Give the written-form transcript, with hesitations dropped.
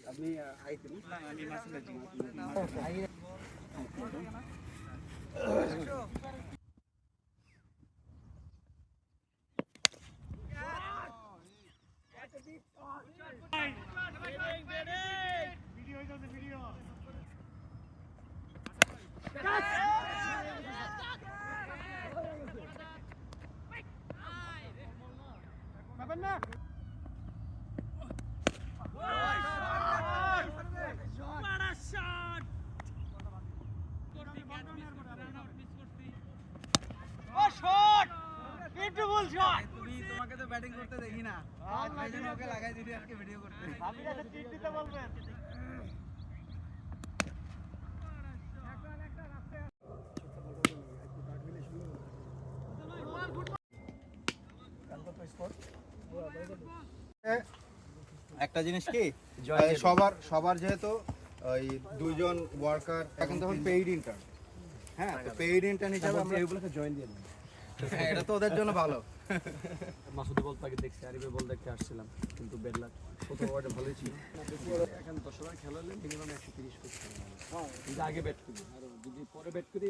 আপনি আইতেন না আমি মাসুল তোমাকে তো ব্যাটিং করতে দেখি না, ওকে লাগাই দিদি আজকে ভিডিও করতে। একটা জিনিস কি সবার যেহেতু ওই দুইজন ওয়ার্কার এখন তখন পেইড ইন্টার্ন, হ্যাঁ তো পেইড ইন্টার্ন হিসাবে আমরা এগুলোকে জয়েন দিয়ে দিই। এটা তো ওদের জন্য ভালো। মাসুদ বল তাকে দেখছি, আরিফের বল দেখতে আসছিলাম, কিন্তু বেডলাক প্রথম ওভারটা ভালোই ছিল। এখন 10 ওভার খেলালে মিনিমাম 130 করতে হবে, কিন্তু আগে ব্যাট করি আর যদি পরে ব্যাট করি